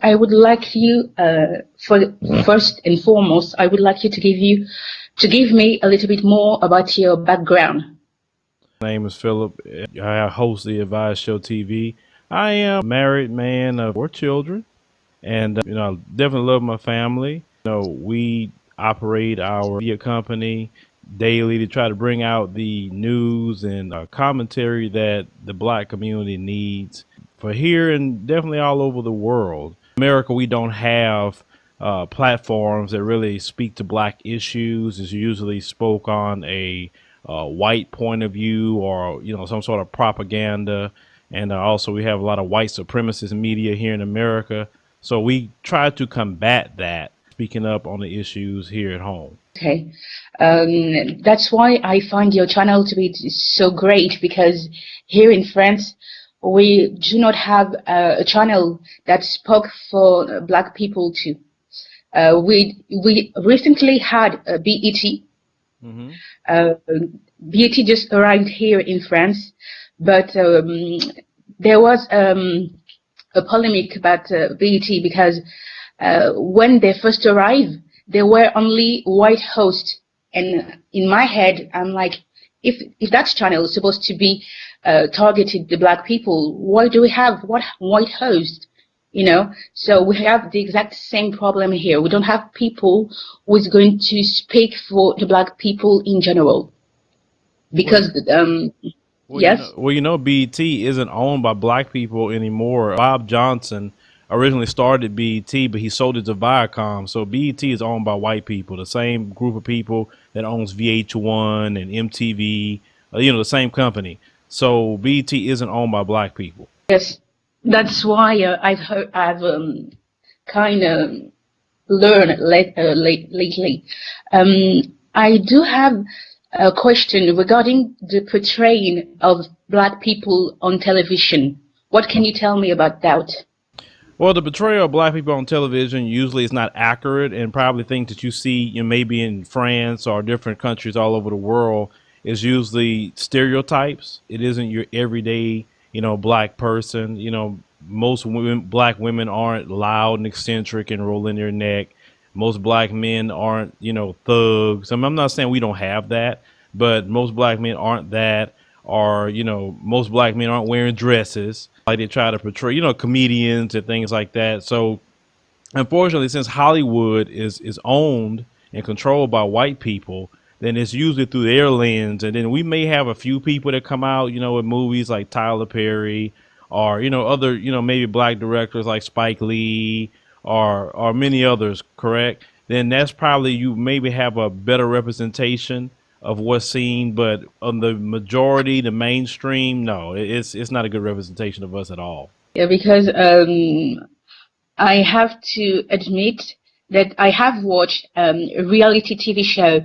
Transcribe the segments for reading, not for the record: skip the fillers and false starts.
I would like you, for first and foremost, I would like you to give me a little bit more about your background. My name is Philip. I host the Advice Show TV. I am a married man of 4 children, and I definitely love my family. We operate our media company daily to try to bring out the news and commentary that the Black community needs for here and definitely all over the world. In America, we don't have platforms that really speak to Black issues. It's usually spoke on a white point of view, or some sort of propaganda. And also we have a lot of white supremacist media here in America, so we try to combat that, speaking up on the issues here at home. Okay. That's why I find your channel to be so great, because here in France, we do not have a channel that spoke for Black people too. We recently had a BET. Hmm. Uh, BET just arrived here in France, but there was a polemic about BET because when they first arrived, there were only white hosts, and in my head, I'm like, if that channel is supposed to be targeted the Black people, why do we have what white host? So we have the exact same problem here. We don't have people who is going to speak for the Black people in general, Well, because yes. BET isn't owned by Black people anymore. Bob Johnson originally started BET, but he sold it to Viacom. So BET is owned by white people, the same group of people that owns VH1 and MTV, the same company. So BET isn't owned by Black people. Yes, that's why I've kind of learned lately. I do have a question regarding the portraying of Black people on television. What can you tell me about that? Well, the portrayal of Black people on television usually is not accurate, and probably things that you see, maybe in France or different countries all over the world, is usually stereotypes. It isn't your everyday, Black person. Most Black women aren't loud and eccentric and rolling their neck. Most Black men aren't, thugs. I'm not saying we don't have that, but most Black men aren't that. Or, most Black men aren't wearing dresses like they try to portray, comedians and things like that. So unfortunately, since Hollywood is owned and controlled by white people, then it's usually through their lens. And then we may have a few people that come out, with movies like Tyler Perry, or other, maybe Black directors like Spike Lee, or many others. Correct? Then that's probably, you maybe have a better representation of what's seen. But on the majority, the mainstream, no, it's not a good representation of us at all. Yeah, because I have to admit that I have watched a reality TV show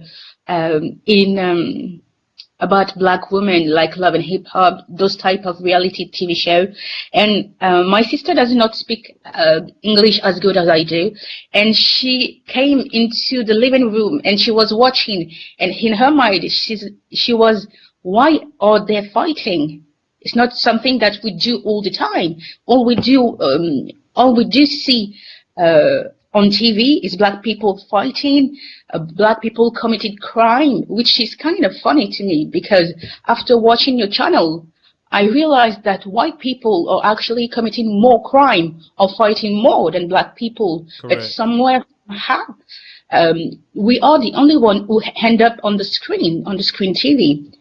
in about Black women, like Love and Hip Hop, those type of reality TV show. And my sister does not speak English as good as I do, and she came into the living room and she was watching, and in her mind, she was, why are they fighting? It's not something that we do all the time. All we do see on TV is Black people fighting, Black people committed crime, which is kind of funny to me, because after watching your channel, I realized that white people are actually committing more crime or fighting more than Black people. But Correct. somewhere, somehow, we are the only one who end up on the screen TV.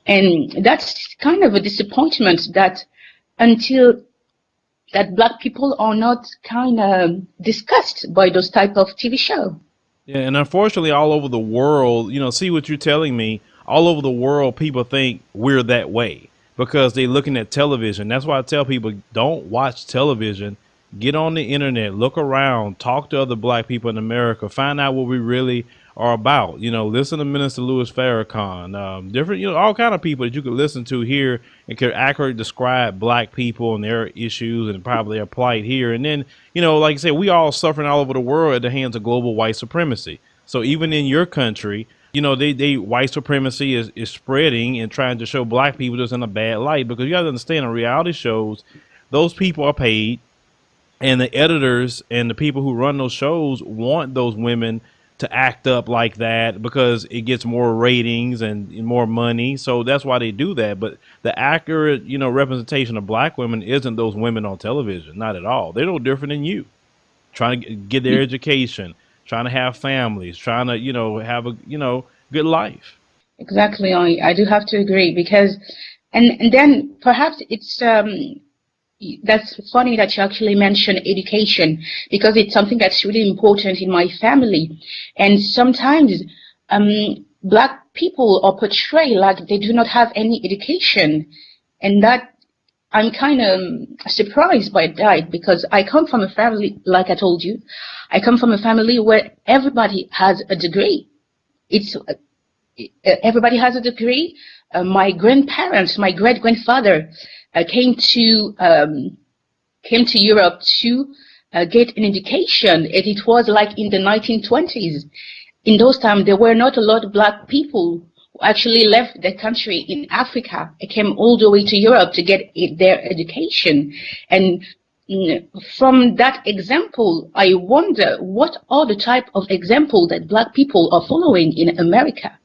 And that's kind of a disappointment that until that Black people are not kind of discussed by those type of TV show. Yeah, and unfortunately, all over the world, see what you're telling me. All over the world, people think we're that way because they're looking at television. That's why I tell people, don't watch television. Get on the internet, look around, talk to other Black people in America, find out what we really are about. Listen to Minister Louis Farrakhan, different, all kind of people that you could listen to here and could accurately describe Black people and their issues and probably their plight here. And then, like I said, we all suffering all over the world at the hands of global white supremacy. So even in your country, they white supremacy is spreading and trying to show Black people just in a bad light, because you got to understand, on reality shows, those people are paid and the editors and the people who run those shows want those women to act up like that because it gets more ratings and more money. So that's why they do that. But the accurate, representation of black women isn't those women on television. Not at all. They're no different than you, trying to get their education, trying to have families, trying to, have a, good life. Exactly. I do have to agree because, and then perhaps it's that's funny that you actually mentioned education because it's something that's really important in my family, and sometimes black people are portrayed like they do not have any education, and that I'm kind of surprised by that because I come from a family, like I told you, I come from a family where everybody has a degree. It's everybody has a degree. My grandparents, my great grandfather, came to Europe to get an education, and it was like in the 1920s. In those times, there were not a lot of black people who actually left the country in Africa and came all the way to Europe to get their education. And from that example, I wonder what are the type of example that black people are following in America.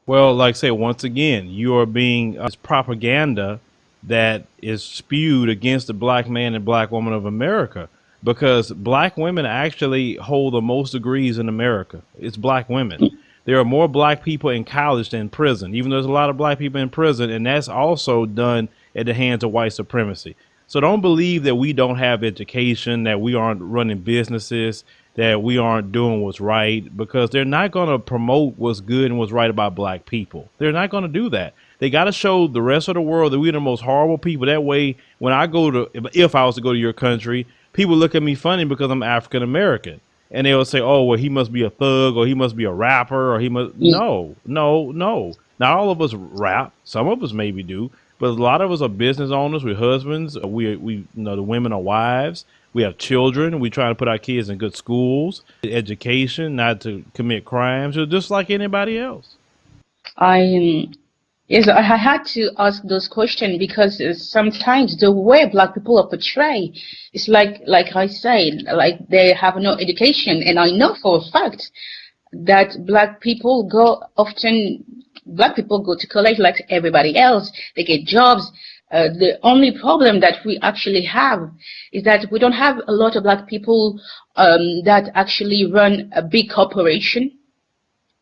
Well, like I say, once again, you are being this propaganda that is spewed against the black man and black woman of America because black women actually hold the most degrees in America. It's black women. There are more black people in college than in prison, even though there's a lot of black people in prison, and that's also done at the hands of white supremacy. So don't believe that we don't have education, that we aren't running businesses, that we aren't doing what's right, because they're not going to promote what's good and what's right about black people. They're not going to do that. They got to show the rest of the world that we're the most horrible people. That way, when I go to, if I was to go to your country, people look at me funny because I'm African American. And they'll say, oh, well, he must be a thug or he must be a rapper or he must. No, no, no. Not all of us rap. Some of us maybe do. But a lot of us are business owners. We're husbands. The women are wives. We have children. We try to put our kids in good schools, education, not to commit crimes, just like anybody else. I Yes, I had to ask those questions because sometimes the way black people are portrayed is like I said, like they have no education, and I know for a fact that black people go to college like everybody else. They get jobs. The only problem that we actually have is that we don't have a lot of black people that actually run a big corporation.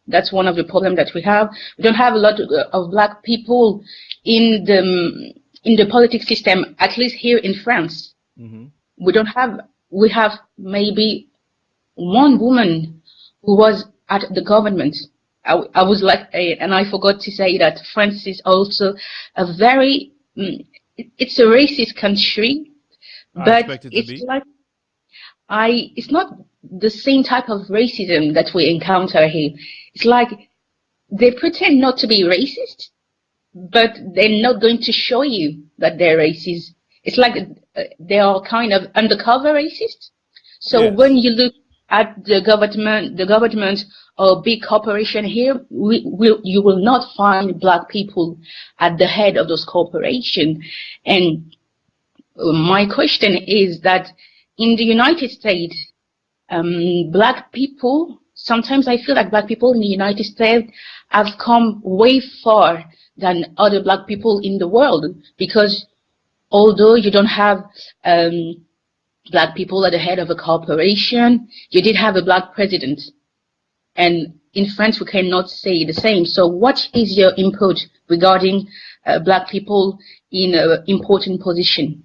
That's one of the problems that we have. We don't have a lot of black people in the politics system, at least here in France. Mm-hmm. We don't have. We have maybe one woman who was at the government. I was like, and I forgot to say that France is also a very, it's a racist country, I but expect it to it's be. like it's not the same type of racism that we encounter here. It's like they pretend not to be racist, but they're not going to show you that they're racist. It's like they are kind of undercover racist. So when Yes. you look at the government or big corporation here, you will not find black people at the head of those corporations. And my question is that in the United States, black people, sometimes I feel like black people in the United States have come way far than other black people in the world because although you don't have black people at the head of a corporation, you did have a black president. And in France, we cannot say the same. So what is your input regarding black people in an important position?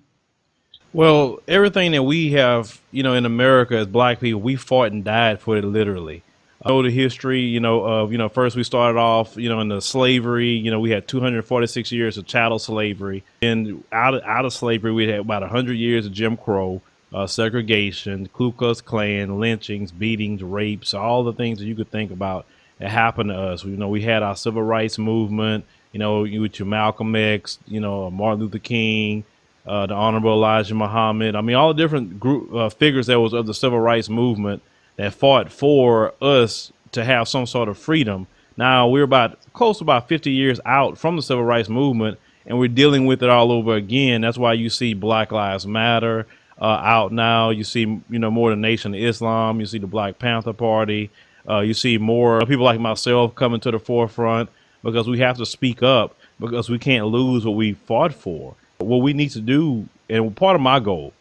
Well, everything that we have, in America as black people, we fought and died for it literally. I know the history, of, first we started off, in the slavery, we had 246 years of chattel slavery. And out of slavery, we had about 100 years of Jim Crow, segregation, Ku Klux Klan, lynchings, beatings, rapes, all the things that you could think about that happened to us. We had our civil rights movement, with your Malcolm X, Martin Luther King, the Honorable Elijah Muhammad. I mean, all the different group figures that was of the civil rights movement that fought for us to have some sort of freedom. Now we're about close to about 50 years out from the civil rights movement, and we're dealing with it all over again. That's why you see Black Lives Matter. out now. You see, more the Nation of Islam. You see the Black Panther Party. You see more people like myself coming to the forefront because we have to speak up because we can't lose what we fought for. What we need to do, and part of my goal,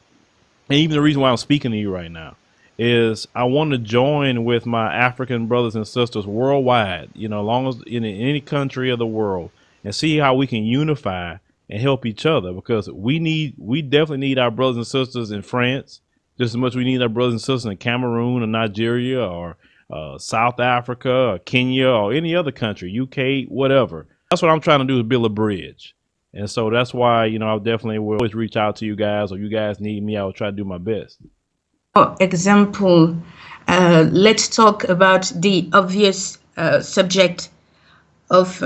and even the reason why I'm speaking to you right now, is I want to join with my African brothers and sisters worldwide, long as in any country of the world, and see how we can unify and help each other because we definitely need our brothers and sisters in France just as much as we need our brothers and sisters in Cameroon or Nigeria or South Africa or Kenya or any other country, UK, whatever. That's what I'm trying to do is build a bridge. And so that's why, I definitely will always reach out to you guys, or you guys need me, I will try to do my best. For example, let's talk about the obvious subject of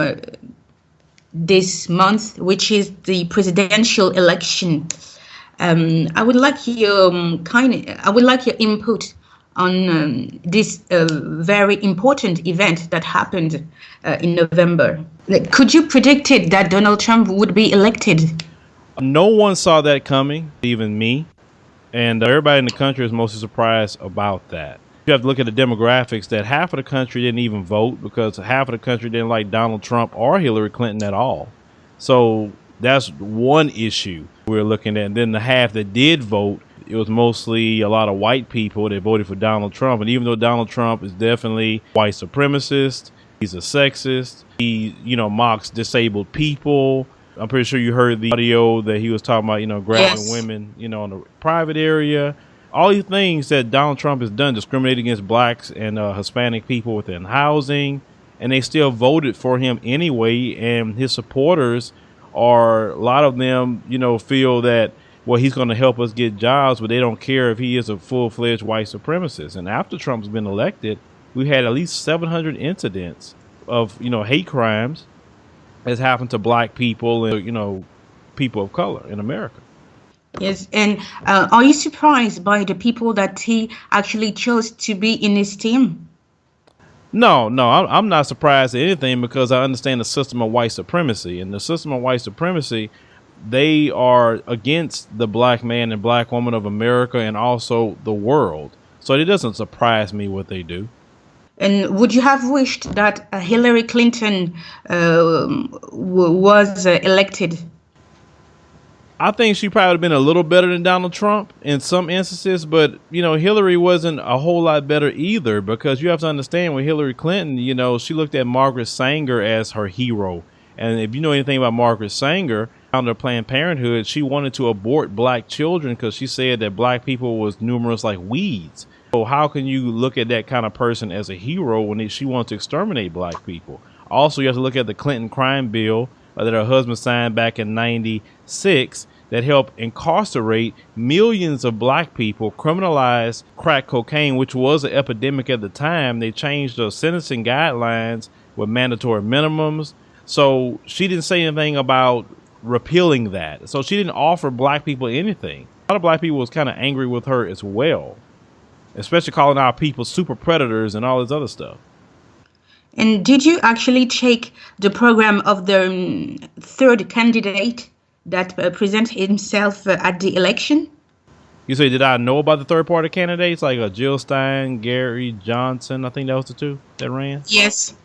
this month, which is the presidential election. I would like your input on this very important event that happened in November. Could you predicted that Donald Trump would be elected? No one saw that coming, even me. And everybody in the country is mostly surprised about that. You have to look at the demographics that half of the country didn't even vote because half of the country didn't like Donald Trump or Hillary Clinton at all. So that's one issue we're looking at. And then the half that did vote, it was mostly a lot of white people that voted for Donald Trump. And even though Donald Trump is definitely white supremacist, he's a sexist, he, mocks disabled people. I'm pretty sure you heard the audio that he was talking about, grabbing women, in the private area. All these things that Donald Trump has done, discriminating against blacks and Hispanic people within housing, and they still voted for him anyway. And his supporters are, a lot of them, feel that, well, he's going to help us get jobs, but they don't care if he is a full-fledged white supremacist. And after Trump's been elected, we had at least 700 incidents of, hate crimes has happened to black people and, people of color in America. Yes, and are you surprised by the people that he actually chose to be in his team? No, I'm not surprised at anything because I understand the system of white supremacy. And the system of white supremacy, they are against the black man and black woman of America and also the world. So it doesn't surprise me what they do. And would you have wished that Hillary Clinton was elected? I think she probably would have been a little better than Donald Trump in some instances, but Hillary wasn't a whole lot better either because you have to understand with Hillary Clinton, she looked at Margaret Sanger as her hero. And if you know anything about Margaret Sanger, founder of Planned Parenthood, she wanted to abort black children because she said that black people was numerous like weeds. So how can you look at that kind of person as a hero when she wants to exterminate black people? Also, you have to look at the Clinton crime bill that her husband signed back in '96 that helped incarcerate millions of black people, criminalize crack cocaine, which was an epidemic at the time. They changed the sentencing guidelines with mandatory minimums. So she didn't say anything about repealing that. So she didn't offer black people anything. A lot of black people was kind of angry with her as well, especially calling our people super predators and all this other stuff. And did you actually check the program of the third candidate that presented himself at the election? You say, did I know about the third party candidates like Jill Stein, Gary Johnson? I think that was the two that ran. Yes.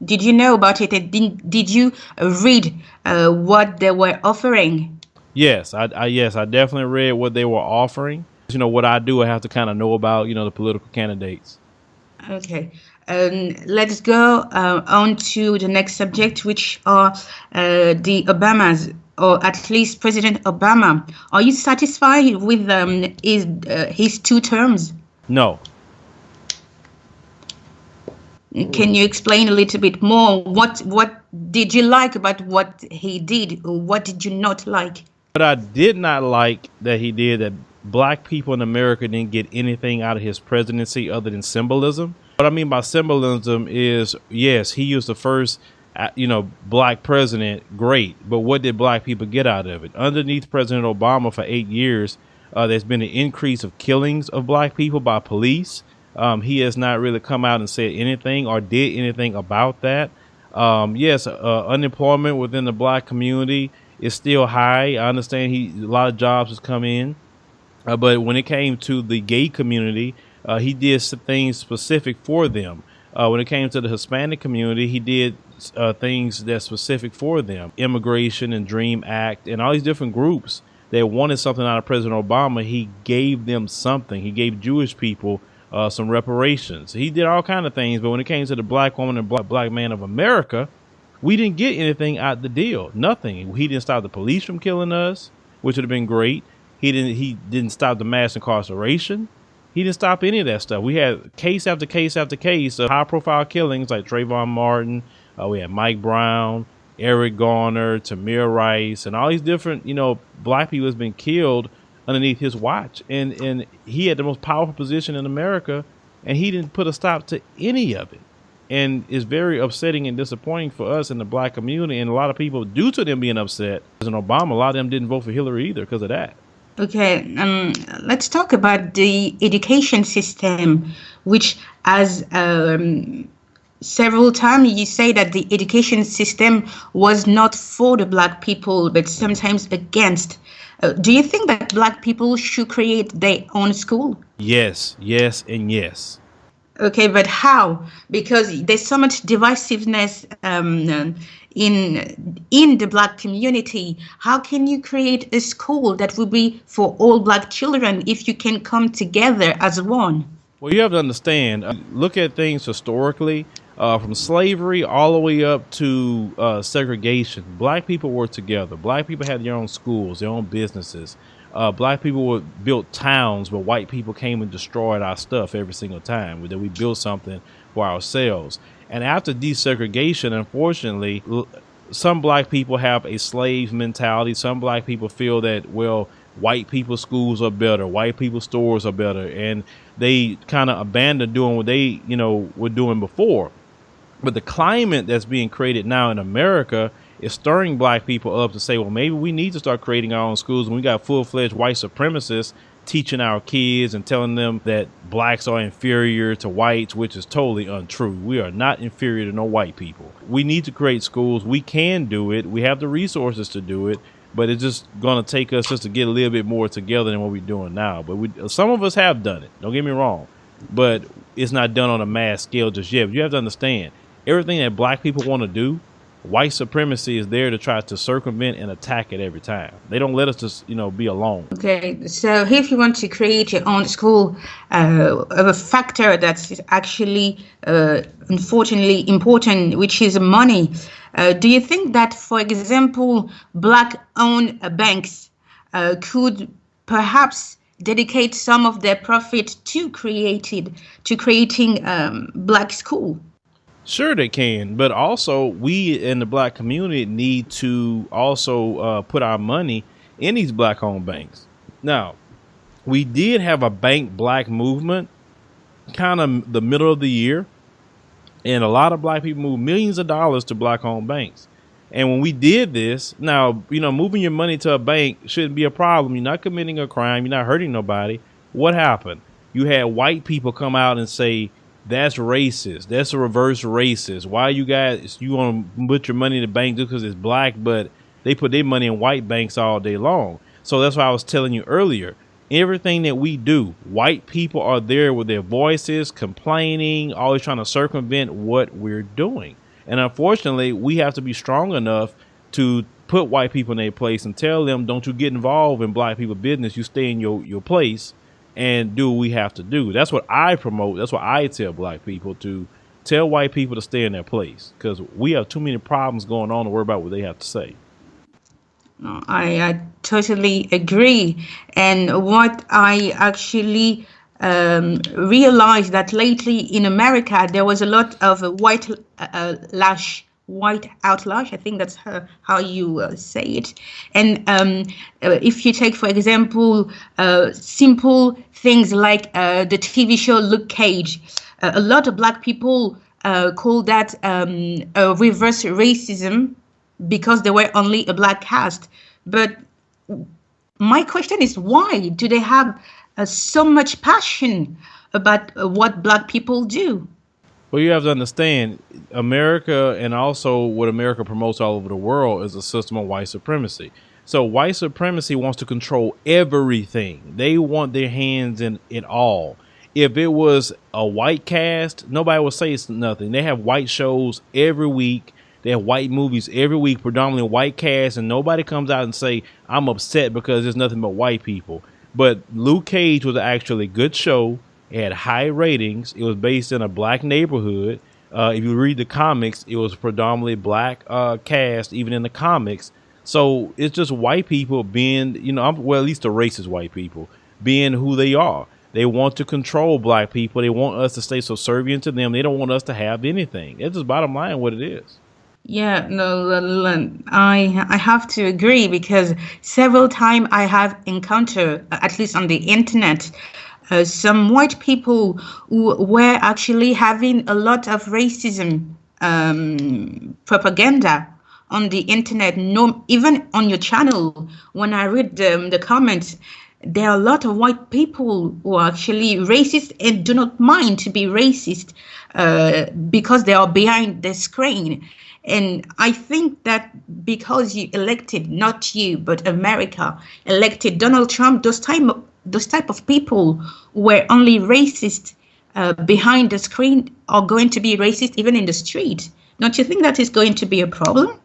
Did you know about it? Did you read what they were offering? Yes, I definitely read what they were offering. What I do, I have to kind of know about, the political candidates. Okay. Let's go on to the next subject, which are the Obamas, or at least President Obama. Are you satisfied with his 2 terms? No. Can you explain a little bit more? What did you like about what he did? What did you not like? What I did not like that he did, that black people in America didn't get anything out of his presidency other than symbolism. What I mean by symbolism is, yes, he was the first, black president. Great. But what did black people get out of it? Underneath President Obama for 8 years, there's been an increase of killings of black people by police. He has not really come out and said anything or did anything about that. Yes, unemployment within the black community is still high. I understand a lot of jobs has come in. But when it came to the gay community, he did some things specific for them. When it came to the Hispanic community, he did things that's specific for them. Immigration and Dream Act and all these different groups that wanted something out of President Obama. He gave them something. He gave Jewish people some reparations. He did all kind of things. But when it came to the black woman and black man of America, we didn't get anything out the deal. Nothing. He didn't stop the police from killing us, which would have been great. He didn't stop the mass incarceration. He didn't stop any of that stuff. We had case after case after case of high profile killings like Trayvon Martin. We had Mike Brown, Eric Garner, Tamir Rice, and all these different, black people has been killed underneath his watch. And he had the most powerful position in America, and he didn't put a stop to any of it. And it's very upsetting and disappointing for us in the black community. And a lot of people, due to them being upset, President Obama, a lot of them didn't vote for Hillary either because of that. Okay, let's talk about the education system, which, as several times you say that the education system was not for the black people, but sometimes against. Do you think that black people should create their own school? Yes, yes, and yes. Okay, but how? Because there's so much divisiveness in the black community. How can you create a school that will be for all black children if you can come together as one? Well, you have to understand, look at things historically, from slavery all the way up to segregation. Black people were together. Black people had their own schools, their own businesses. Black people built towns, but white people came and destroyed our stuff every single time that we built something for ourselves. And after desegregation, unfortunately, some black people have a slave mentality. Some black people feel that, well, white people's schools are better, white people's stores are better, and they kind of abandon doing what they, were doing before. But the climate that's being created now in America is stirring black people up to say, well, maybe we need to start creating our own schools. And we got full-fledged white supremacists teaching our kids and telling them that blacks are inferior to whites, which is totally untrue. We are not inferior to no white people. We need to create schools. We can do it. We have the resources to do it. But it's just going to take us just to get a little bit more together than what we're doing now. But some of us have done it. Don't get me wrong. But it's not done on a mass scale just yet. But you have to understand, everything that black people want to do, white supremacy is there to try to circumvent and attack it every time. They don't let us just, be alone. Okay, so if you want to create your own school, a factor that's actually, unfortunately, important, which is money. Do you think that, for example, black-owned banks could perhaps dedicate some of their profit to creating black school? Sure, they can, but also we in the black community need to also put our money in these black-owned banks. Now, we did have a bank black movement kind of the middle of the year, and a lot of black people moved millions of dollars to black-owned banks. And when we did this, now, moving your money to a bank shouldn't be a problem. You're not committing a crime. You're not hurting nobody. What happened? You had white people come out and say, that's racist. That's a reverse racist. Why you want to put your money in the bank just because it's black, but they put their money in white banks all day long. So that's why I was telling you earlier, everything that we do, white people are there with their voices, complaining, always trying to circumvent what we're doing. And unfortunately, we have to be strong enough to put white people in their place and tell them, don't you get involved in black people business. You stay in your place and do what we have to do. That's what I promote. That's what I tell black people, to tell white people to stay in their place, because we have too many problems going on to worry about what they have to say. No, I totally agree. And what I actually realized that lately in America, there was a lot of white outlash. I think that's how you say it. And if you take, for example, simple things like the TV show Luke Cage, a lot of black people call that a reverse racism because they were only a black cast. But my question is, why do they have so much passion about what black people do? Well, you have to understand, America, and also what America promotes all over the world, is a system of white supremacy. So white supremacy wants to control everything. They want their hands in it all. If it was a white cast, nobody would say it's nothing. They have white shows every week. They have white movies every week, predominantly white cast, and nobody comes out and say, I'm upset because there's nothing but white people. But Luke Cage was actually a good show. It had high ratings. It was based in a black neighborhood. If you read the comics, it was predominantly black cast, even in the comics. So it's just white people being, well, at least the racist white people being who they are. They want to control black people. They want us to stay subservient to them. They don't want us to have anything. It's just bottom line what it is. Yeah, no, I have to agree because several times I have encountered, at least on the internet, some white people who were actually having a lot of racism propaganda on the internet. No, even on your channel, when I read the comments, there are a lot of white people who are actually racist and do not mind to be racist because they are behind the screen. And I think that because you elected, not you, but America elected Donald Trump, those type of people who were only racist behind the screen are going to be racist even in the street. Don't you think that is going to be a problem?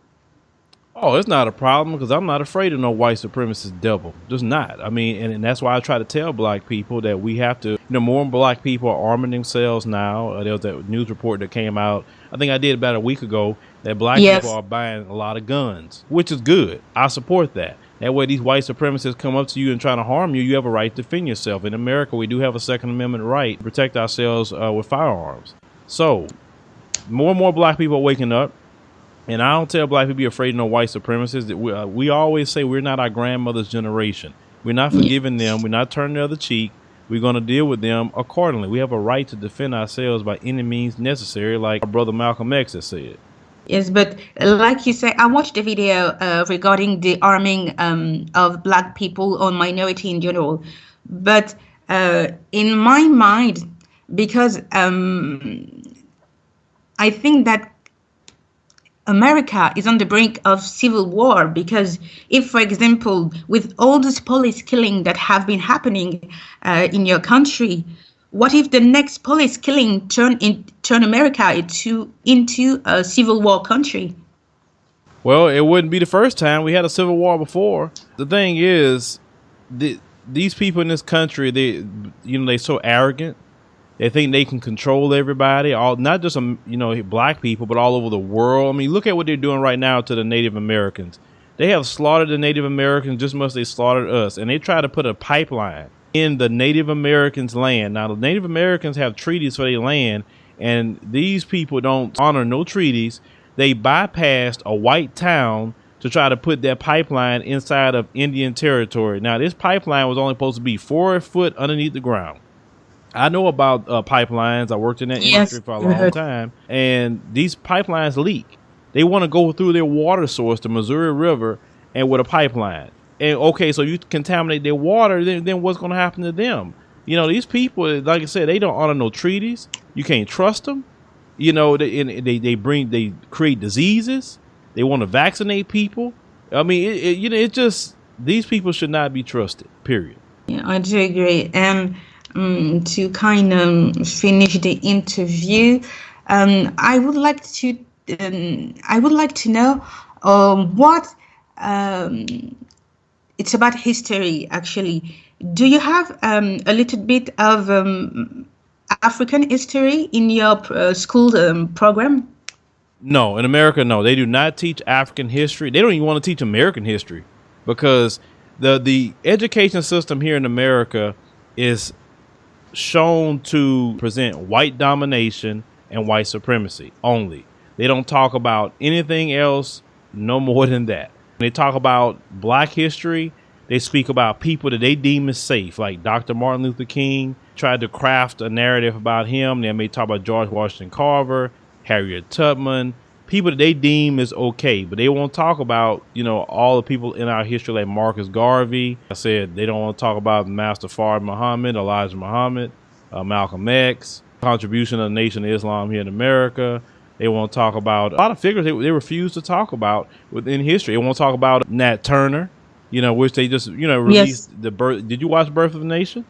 Oh, it's not a problem because I'm not afraid of no white supremacist devil. Just not. I mean, and that's why I try to tell black people that we have to, more black people are arming themselves now. There was that news report that came out, I think I did about a week ago, that black people are buying a lot of guns, which is good. I support that. That way these white supremacists come up to you and try to harm you, you have a right to defend yourself. In America, we do have a Second Amendment right to protect ourselves with firearms. So more and more black people are waking up. And I don't tell black people be afraid of no white supremacists. We always say we're not our grandmother's generation. We're not forgiving them. We're not turning the other cheek. We're going to deal with them accordingly. We have a right to defend ourselves by any means necessary, like our brother Malcolm X has said. Yes, but like you say, I watched a video regarding the arming of black people or minority in general. But in my mind, because I think that America is on the brink of civil war, because if, for example, with all this police killing that have been happening in your country, what if the next police killing turn America into a civil war country? Well, it wouldn't be the first time. We had a civil war before. The thing is, these people in this country, they're so arrogant. They think they can control everybody, not just black people, but all over the world. I mean, look at what they're doing right now to the Native Americans. They have slaughtered the Native Americans just as much as they slaughtered us, and they try to put a pipeline in the Native Americans' land. Now, the Native Americans have treaties for their land, and these people don't honor no treaties. They bypassed a white town to try to put that pipeline inside of Indian territory. Now, this pipeline was only supposed to be 4 foot underneath the ground. I know about pipelines. I worked in that industry for a long time, and these pipelines leak. They want to go through their water source, the Missouri River, and with a pipeline. And okay, so you contaminate their water, then what's going to happen to them? These people, like I said, they don't honor no treaties. You can't trust them. They create diseases. They want to vaccinate people. I mean, it just, these people should not be trusted. Period. Yeah, I do agree. And to kind of finish the interview, I would like to know what it's about history. Actually, do you have a little bit of African history in your school program? No, in America, no, they do not teach African history. They don't even want to teach American history because the education system here in America is shown to present white domination and white supremacy only. They don't talk about anything else, no more than that. When they talk about black history, they speak about people that they deem as safe, like Dr. Martin Luther King tried to craft a narrative about him. They may talk about George Washington Carver, Harriet Tubman, people that they deem is okay, but they won't talk about, all the people in our history like Marcus Garvey. I said they don't want to talk about Master Fard Muhammad, Elijah Muhammad, Malcolm X, contribution of the Nation of Islam here in America. They won't talk about a lot of figures they refuse to talk about within history. They won't talk about Nat Turner. which they just, Yes. released the birth. Did you watch Birth of a Nation?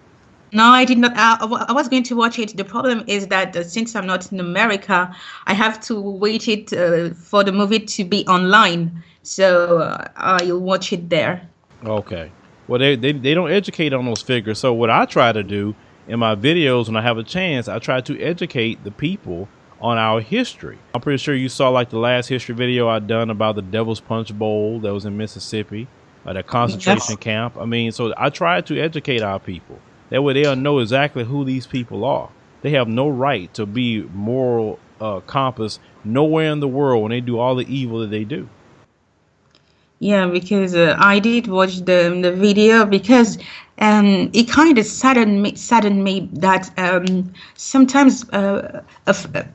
No, I did not. I was going to watch it. The problem is that since I'm not in America, I have to wait it for the movie to be online. So I'll watch it there. Okay. Well, they don't educate on those figures. So what I try to do in my videos when I have a chance, I try to educate the people on our history. I'm pretty sure you saw like the last history video I done about the Devil's Punch Bowl that was in Mississippi, the concentration Yes. camp. I mean, so I try to educate our people. That way they'll know exactly who these people are. They have no right to be moral compass nowhere in the world when they do all the evil that they do. Yeah, because I did watch the video because it kind of saddened me that sometimes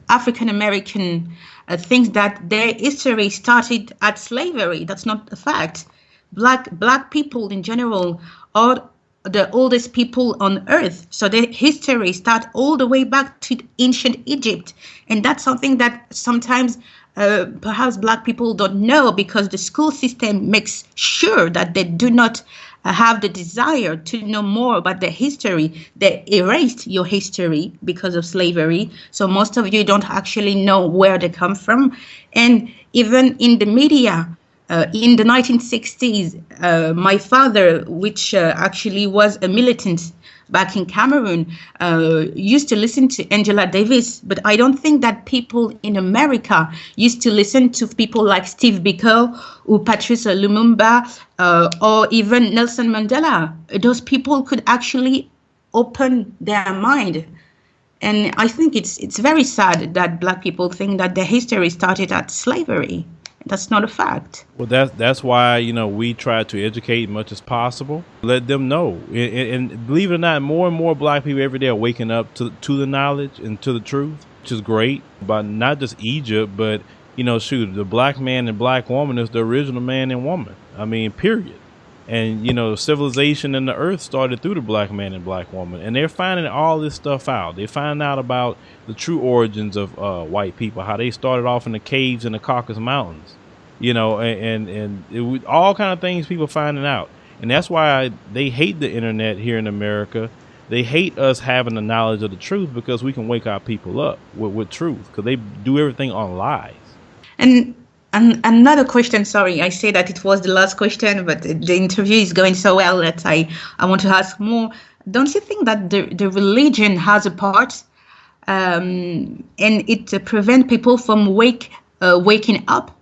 African American thinks that their history started at slavery. That's not a fact. Black people in general are the oldest people on earth. So their history starts all the way back to ancient Egypt. And that's something that sometimes perhaps Black people don't know because the school system makes sure that they do not have the desire to know more about their history. They erased your history because of slavery. So most of you don't actually know where they come from. And even in the media, in the 1960s, my father, which actually was a militant back in Cameroon, used to listen to Angela Davis. But I don't think that people in America used to listen to people like Steve Biko or Patrice Lumumba or even Nelson Mandela. Those people could actually open their mind. And I think it's very sad that Black people think that their history started at slavery. That's not a fact. Well, that's why we try to educate as much as possible, let them know, and believe it or not, more and more Black people every day are waking up to the knowledge and to the truth, which is great. About not just Egypt, but shoot, the Black man and Black woman is the original man and woman. I mean, period. And civilization and the earth started through the Black man and Black woman, and they're finding all this stuff out. They find out about the true origins of white people, how they started off in the caves in the Caucasus Mountains, and all kind of things people finding out. And that's why they hate the internet here in America. They hate us having the knowledge of the truth because we can wake our people up with truth, because they do everything on lies. And another question, sorry, I say that it was the last question, but the interview is going so well that I want to ask more. Don't you think that the religion has a part and it prevents people from waking up?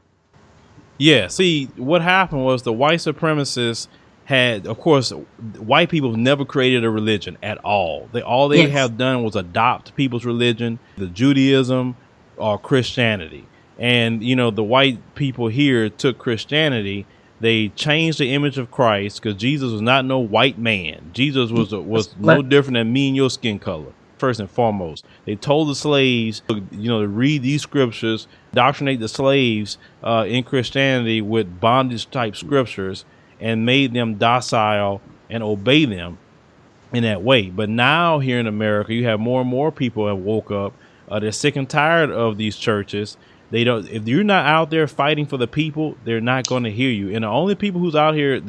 Yeah, see, what happened was the white supremacists had, of course, white people never created a religion at all. All they Yes. have done was adopt people's religion, the Judaism or Christianity. And, the white people here took Christianity. They changed the image of Christ because Jesus was not no white man. Jesus was no different than me and your skin color. First and foremost, they told the slaves, to read these scriptures, indoctrinate the slaves in Christianity with bondage type scriptures, and made them docile and obey them in that way. But now here in America, you have more and more people have woke up. They're sick and tired of these churches. They don't. If you're not out there fighting for the people, they're not going to hear you. And the only people who's out here,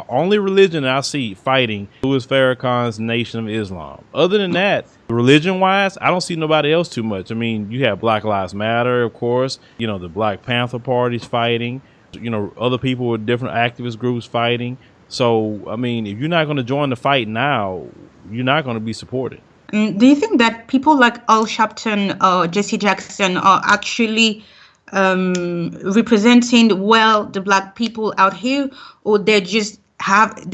only religion that I see fighting, Louis Farrakhan's Nation of Islam. Other than that, religion-wise, I don't see nobody else too much. I mean, you have Black Lives Matter, of course. The Black Panther Party's fighting. Other people with different activist groups fighting. So, I mean, if you're not going to join the fight now, you're not going to be supported. Do you think that people like Al Sharpton or Jesse Jackson are actually representing well the Black people out here, or they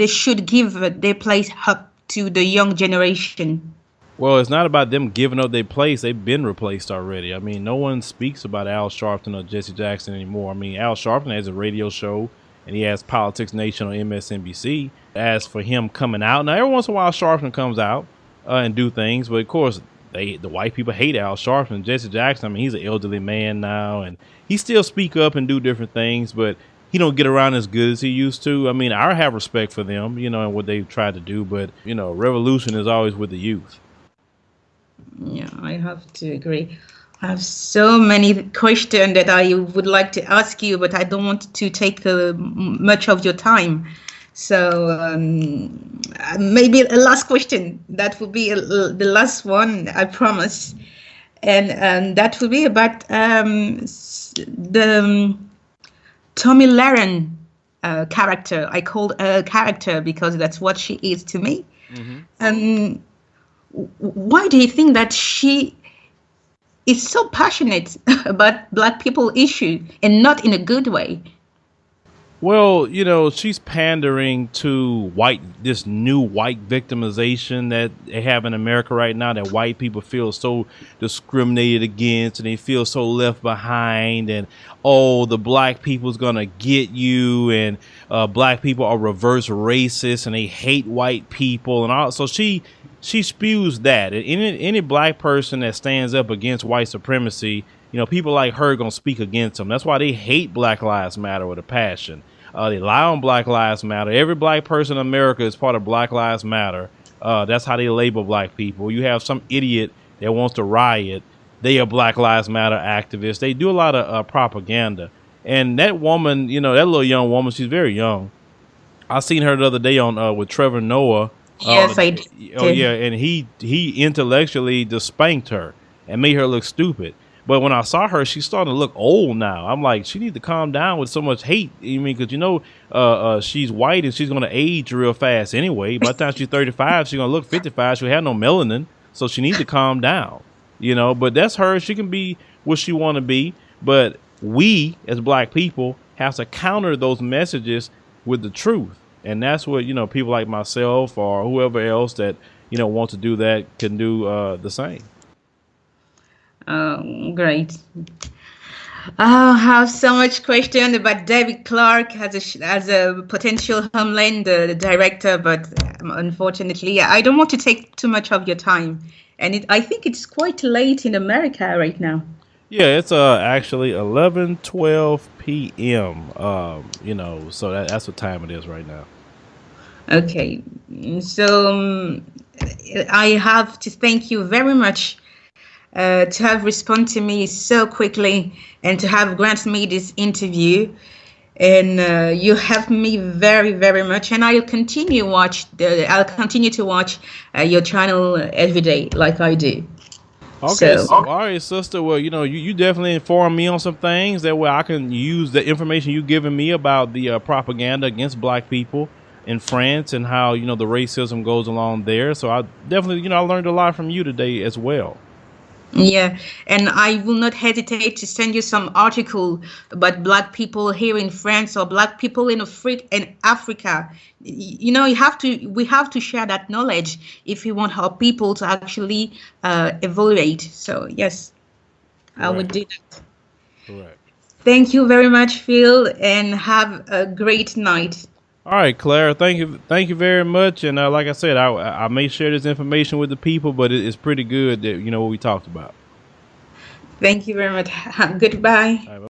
should give their place up to the young generation? Well, it's not about them giving up their place. They've been replaced already. I mean, no one speaks about Al Sharpton or Jesse Jackson anymore. I mean, Al Sharpton has a radio show and he has Politics Nation on MSNBC. As for him coming out, now every once in a while Sharpton comes out and do things, but of course the white people hate Al Sharpton. Jesse Jackson, I mean, he's an elderly man now, and he still speak up and do different things, but he don't get around as good as he used to. I mean, I have respect for them, and what they've tried to do, but revolution is always with the youth. Yeah, I have to agree. I have so many questions that I would like to ask you, but I don't want to take much of your time. So maybe a last question. That will be the last one, I promise. And that will be about the Tommy Laren character. I called her character because that's what she is to me. Mm-hmm. Why do you think that she is so passionate about Black people issue and not in a good way? Well, she's pandering to this new white victimization that they have in America right now, that white people feel so discriminated against and they feel so left behind. And, oh, the black people's going to get you. And black people are reverse racist and they hate white people. And all. So she spews that. And any black person that stands up against white supremacy, people like her going to speak against them. That's why they hate Black Lives Matter with a passion. They lie on Black Lives Matter. Every black person in America is part of Black Lives Matter. That's how they label black people. You have some idiot that wants to riot. They are Black Lives Matter activists. They do a lot of propaganda. And that woman, that little young woman, she's very young. I seen her the other day on with Trevor Noah. Yes, I Oh did. yeah, and he intellectually just spanked her and made her look stupid. But when I saw her, she's starting to look old now. I'm like, she needs to calm down with so much hate. I mean, because she's white and she's gonna age real fast anyway. By the time she's 35, she's gonna look 55. She'll have no melanin, so she needs to calm down. But that's her. She can be what she want to be. But we, as black people, have to counter those messages with the truth. And that's what, people like myself or whoever else that, want to do that can do the same. Great. I have so much question about David Clark as a potential Homeland director, but unfortunately, I don't want to take too much of your time. And I think it's quite late in America right now. Yeah, it's actually 11:12 p.m. So that's what time it is right now. Okay, so I have to thank you very much to have responded to me so quickly and to have granted me this interview. And you helped me very, very much. And I'll continue to watch your channel every day, like I do. Okay, So all right, sister. Well, you definitely informed me on some things that way I can use the information you given me about the propaganda against black people in France and how the racism goes along there. So I definitely I learned a lot from you today as well. yeah, and I will not hesitate to send you some article about Black people here in France or Black people in Africa. We have to share that knowledge if we want our people to actually evaluate. So yes, I would Correct. do that. Correct. Thank you very much, Phil, and have a great night. All right, Claire. Thank you very much. And like I said, I may share this information with the people, but it's pretty good that what we talked about. Thank you very much. Goodbye. All right,